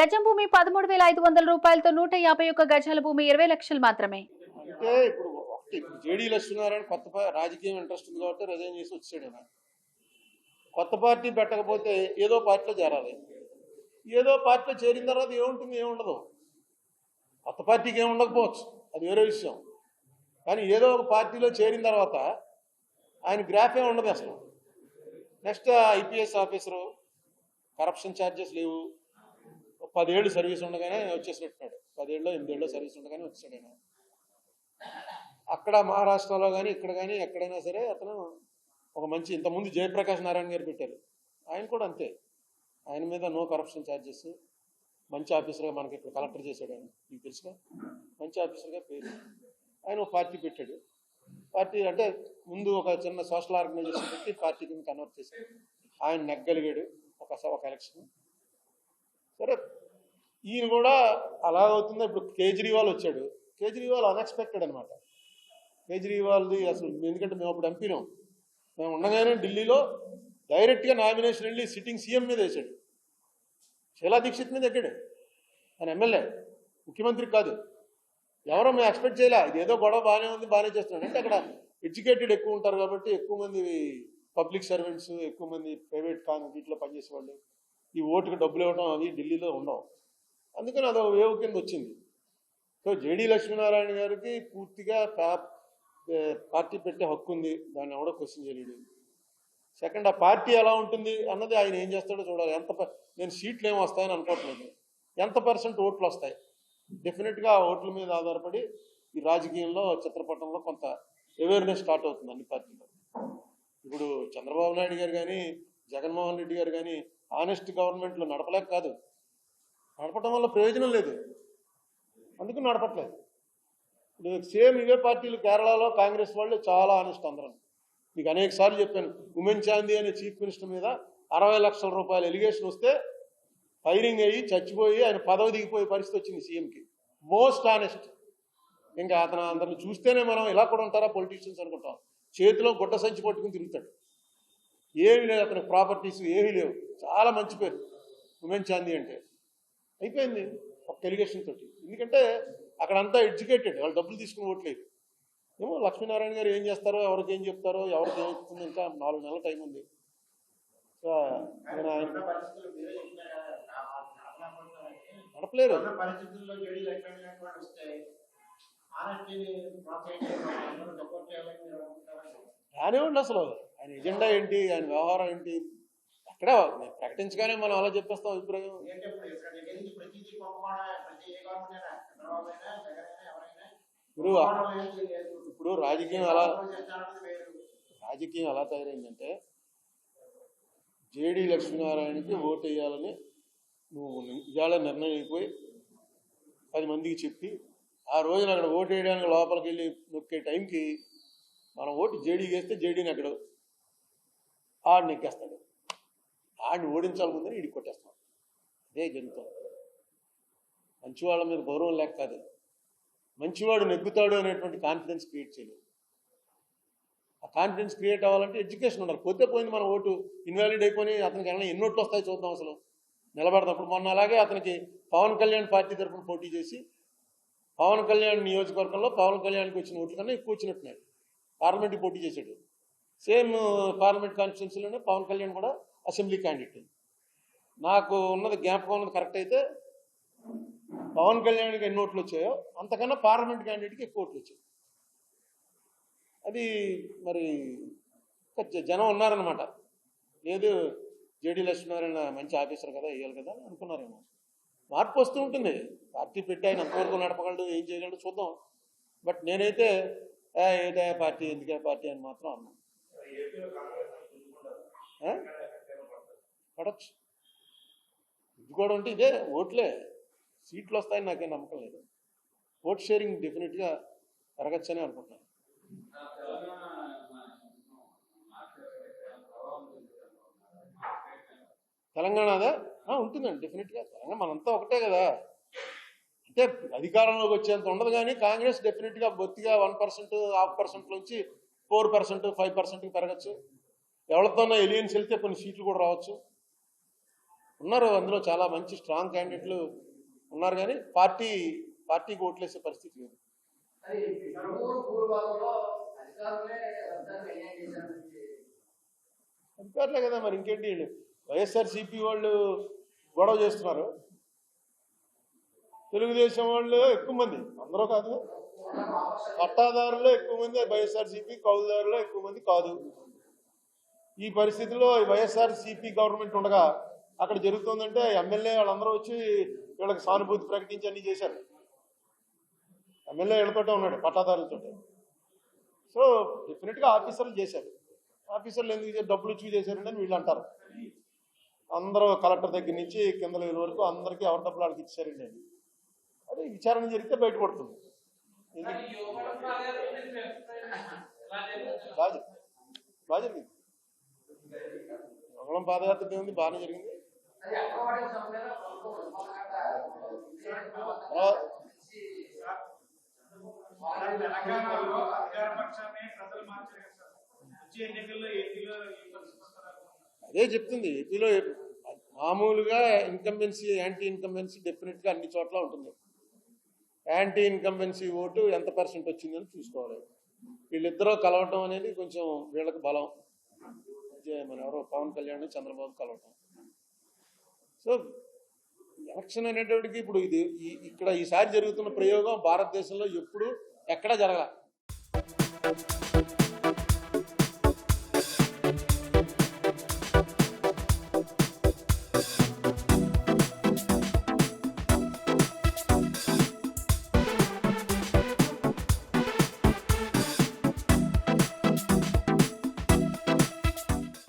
గజం భూమి 13,500 రూపాయలతో 151 గజాల భూమి 20 లక్షలు మాత్రమే. అంటే ఇప్పుడు జేడీ లక్ష్మీనారాయణ కొత్త రాజకీయం ఇంట్రెస్ట్ ఉంది కాబట్టి రిజైన్ చేసి వచ్చాడు. కొత్త పార్టీ పెట్టకపోతే ఏదో పార్టీలో చేరాలి. ఏదో పార్టీలో చేరిన తర్వాత ఏముంటుంది, ఏముండదు. కొత్త పార్టీకి ఏమి ఉండకపోవచ్చు, అది వేరే విషయం. కానీ ఏదో ఒక పార్టీలో చేరిన తర్వాత ఆయన గ్రాఫ్ ఏమి ఉండదు అసలు. Next IPS officer, corruption charges లేవు, 10 ఏళ్ళు సర్వీస్ ఉండగానే వచ్చేసినట్టున్నాడు. 10 ఏళ్ళలో 8 ఏళ్ళలో సర్వీస్ ఉండగానే వచ్చాడు ఆయన. అక్కడ మహారాష్ట్రలో కానీ ఇక్కడ కానీ ఎక్కడైనా సరే అతను ఒక మంచి, ఇంతకుముందు జయప్రకాష్ నారాయణ గారు పెట్టారు, ఆయన కూడా అంతే. ఆయన మీద నో కరప్షన్ ఛార్జెస్, మంచి ఆఫీసర్గా మనకి ఇక్కడ కలెక్టర్ చేశాడు ఆయన, మీకు తెలుసుగా, మంచి ఆఫీసర్గా పేరు. ఆయన ఒక పార్టీ పెట్టాడు. పార్టీ అంటే ముందు ఒక చిన్న సోషల్ ఆర్గనైజేషన్ పెట్టి పార్టీ కింద కన్వర్ట్ చేశాడు. ఆయన నెగ్గలిగాడు ఒక ఎలక్షన్. సరే, ఈయన కూడా అలా అవుతుంది. ఇప్పుడు కేజ్రీవాల్ వచ్చాడు. కేజ్రీవాల్ అన్ఎక్స్పెక్టెడ్ అనమాట. కేజ్రీవాల్ది అసలు, ఎందుకంటే మేము అప్పుడు ఎంపీనాం, మేము ఉండగానే ఢిల్లీలో డైరెక్ట్గా నామినేషన్ వెళ్ళి సిట్టింగ్ సీఎం మీద వేసాడు. శీలా దీక్షిత్ మీద ఎక్కాడు. ఆయన ఎమ్మెల్యే, ముఖ్యమంత్రి కాదు. ఎవరో మేము ఎక్స్పెక్ట్ చేయలే. ఇదేదో గొడవ బాగానే ఉంది, బాగానే చేస్తున్నాడు. అంటే అక్కడ ఎడ్యుకేటెడ్ ఎక్కువ ఉంటారు కాబట్టి, ఎక్కువ మంది పబ్లిక్ సర్వెంట్స్, ఎక్కువ మంది ప్రైవేట్ వీటిలో పనిచేసే వాళ్ళు, ఈ ఓటుకు డబ్బులు ఇవ్వడం అవి ఢిల్లీలో ఉండవు. అందుకని అదొక వేవ్ కింద వచ్చింది. సో జేడీ లక్ష్మీనారాయణ గారికి పూర్తిగా పార్టీ పెట్టే హక్కు ఉంది, దాన్ని ఎవడో క్వశ్చన్ చేయలేడు. సెకండ్, ఆ పార్టీ ఎలా ఉంటుంది అన్నది ఆయన ఏం చేస్తాడో చూడాలి. నేను సీట్లు ఏమి వస్తాయని అనుకోవట్లేదు, ఎంత పర్సెంట్ ఓట్లు వస్తాయి. డెఫినెట్గా ఆ ఓట్ల మీద ఆధారపడి ఈ రాజకీయంలో, చిత్రపటంలో కొంత అవేర్నెస్ స్టార్ట్ అవుతుంది అన్ని పార్టీలో. ఇప్పుడు చంద్రబాబు నాయుడు గారు కానీ, జగన్మోహన్ రెడ్డి గారు కానీ ఆనెస్ట్ గవర్నమెంట్లో నడపలేక కాదు, నడపడం వల్ల ప్రయోజనం లేదు, అందుకు నడపట్లేదు. ఇప్పుడు సేమ్ ఇవే పార్టీలు కేరళలో కాంగ్రెస్ వాళ్ళు చాలా ఆనెస్ట్ అందరూ. మీకు అనేక సార్లు చెప్పాను, ఉమెన్ చాందీ అనే చీఫ్ మినిస్టర్ మీద 60 లక్షల రూపాయల ఎలిగేషన్ వస్తే ఫైరింగ్ అయ్యి చచ్చిపోయి ఆయన పదవి దిగిపోయే పరిస్థితి వచ్చింది సీఎంకి. Most honest. ఇంకా అతను అందరిని చూస్తేనే మనం ఇలా కూడా ఉంటారా పొలిటీషియన్స్ అనుకుంటాం. చేతిలో గుడ్డ సంచి పట్టుకుని తిరుగుతాడు, ఏమీ లేదు అతనికి, ప్రాపర్టీస్ ఏమీ లేవు. చాలా మంచి పేరు ఉమెన్ చాందీ అంటే. అయిపోయింది ఒక ఎలిగేషన్ తోటి. ఎందుకంటే అక్కడంతా ఎడ్యుకేటెడ్, వాళ్ళు డబ్బులు తీసుకుని ఓట్లేదు. ఏమో లక్ష్మీనారాయణ గారు ఏం చేస్తారో, ఎవరికి ఏం చెప్తారో, ఎవరికి ఏం చెప్తుందో, ఇంకా 4 నెలల టైం ఉంది. సో ఆయన నడపలేరు. రానివ్వండి, అసలు ఆయన ఎజెండా ఏంటి, ఆయన వ్యవహారం ఏంటి, అక్కడ ప్రకటించగానే మనం అలా చెప్పేస్తాం అభిప్రాయం. ఇప్పుడు రాజకీయం ఎలా తయారైందంటే, జేడీ లక్ష్మీనారాయణకి ఓటు వేయాలని నువ్వు ఇవాళ నిర్ణయం అయిపోయి 10 మందికి చెప్పి, ఆ రోజున అక్కడ ఓటు వేయడానికి లోపలికి వెళ్ళి నొక్కే టైంకి మనం ఓటు జేడీకి వేస్తే జేడీని అక్కడ ఆడిని ఎక్కేస్తాడు. ఆడిని ఓడించాలి ముందని ఇడికి కొట్టేస్తాం. అదే జరుగుతుంది. మంచివాళ్ళ మీద గౌరవం లేక కాదు, మంచివాడు నెగ్గుతాడు అనేటువంటి కాన్ఫిడెన్స్ క్రియేట్ చేయలేదు. ఆ కాన్ఫిడెన్స్ క్రియేట్ అవ్వాలంటే ఎడ్యుకేషన్ ఉండాలి. పోతే పోయింది, మన ఓటు ఇన్వాలిడ్ అయిపోయి అతనికి ఎన్ని ఓట్లు వస్తాయి చూద్దాం, అసలు నిలబడతాం. మొన్న అలాగే అతనికి పవన్ కళ్యాణ్ పార్టీ తరఫున పోటీ చేసి, పవన్ కళ్యాణ్ నియోజకవర్గంలో పవన్ కళ్యాణ్కి వచ్చిన ఓట్ల కన్నా ఎక్కువ వచ్చినట్టున్నాడు. పార్లమెంట్కి పోటీ చేశాడు. సేమ్ పార్లమెంట్ కాన్స్టిట్యున్సీలోనే పవన్ కళ్యాణ్ కూడా అసెంబ్లీ క్యాండిడేట్. నాకు ఉన్నది జ్ఞాపకం ఉన్నది కరెక్ట్ అయితే, పవన్ కళ్యాణ్కి ఎన్ని ఓట్లు వచ్చాయో అంతకన్నా పార్లమెంట్ క్యాండిడేట్కి ఎక్కువ ఓట్లు వచ్చాయి. అది మరి జనం ఉన్నారనమాట. లేదు జేడీ లక్ష్మీనారాయణ మంచి ఆఫీసర్ కదా, వేయాలి కదా అని అనుకున్నారేమో. మార్పు వస్తూ ఉంటుంది. పార్టీ పెట్టి ఆయన ఎంతవరకు నడపగలడు, ఏం చేయగలడు చూద్దాం. బట్ నేనైతే ఏదే పార్టీ, ఎందుకే పార్టీ అని మాత్రం అన్నాను. పడచ్చు, ఇది కూడా ఉంటే ఇదే ఓట్లే, సీట్లు వస్తాయని నాకేం నమ్మకం లేదు. ఓట్ షేరింగ్ డెఫినెట్గా పెరగచ్చని అనుకుంటున్నాను. తెలంగాణ అదే ఉంటుందండి డెఫినెట్గా. తెలంగాణ మనంతా ఒకటే కదా. అంటే అధికారంలోకి వచ్చేంత ఉండదు, కానీ కాంగ్రెస్ డెఫినెట్గా బొత్తిగా 1%, 0.5% నుంచి 4%, 5%కి పెరగచ్చు. ఎవరితోన్నా ఎలియన్స్ వెళ్తే కొన్ని సీట్లు కూడా రావచ్చు. ఉన్నారు, అందులో చాలా మంచి స్ట్రాంగ్ క్యాండిడేట్లు ఉన్నారు, కానీ పార్టీకి ఓట్లేసే పరిస్థితి లేదు. అధికారులే కదా మరి, ఇంకేంటి వీళ్ళు వైఎస్ఆర్సీపీ వాళ్ళు గొడవ చేస్తున్నారు, తెలుగుదేశం వాళ్ళు ఎక్కువ మంది, అందరూ కాదు, పట్టాదారులు ఎక్కువ మంది వైఎస్ఆర్సీపీ, కౌలుదారులు ఎక్కువ మంది కాదు. ఈ పరిస్థితిలో వైఎస్ఆర్సీపీ గవర్నమెంట్ ఉండగా అక్కడ జరుగుతుందంటే ఎమ్మెల్యే వాళ్ళందరూ వచ్చి వీళ్ళకి సానుభూతి ప్రకటించి అన్ని చేశారు. ఎమ్మెల్యే వీళ్ళతోటే ఉన్నాడు, పట్టాదారులతో. సో డెఫినెట్గా ఆఫీసర్లు చేశారు. ఆఫీసర్లు ఎందుకు డబ్బులు ఇచ్చి చేశారండి అని వీళ్ళు అంటారు. అందరూ కలెక్టర్ దగ్గర నుంచి కింద లెవెల్ వరకు అందరికీ ఎవరి డబ్బులు వాళ్ళకి ఇచ్చారండి అని. అదే విచారణ జరిగితే బయటపడుతుంది. బాగా జరిగింది. మంగళం పాదయాత్ర ఉంది, బాగానే జరిగింది. అదే చెప్తుంది, ఏపీలో మామూలుగా ఇన్కంబెన్సీ, యాంటీ ఇన్కంబెన్సీ డెఫినెట్గా అన్ని చోట్ల ఉంటుంది. యాంటీ ఇన్కంబెన్సీ ఓటు ఎంత పర్సెంట్ వచ్చిందని చూసుకోవాలి. వీళ్ళిద్దరూ కలవటం అనేది కొంచెం వీళ్ళకి బలం. మన ఎవరో పవన్ కళ్యాణ్, చంద్రబాబు కలవటం. సో ఎలక్షన్ అనేటప్పటికి ఇప్పుడు ఇక్కడ ఈసారి జరుగుతున్న ప్రయోగం భారతదేశంలో ఎప్పుడు ఎక్కడా జరగల.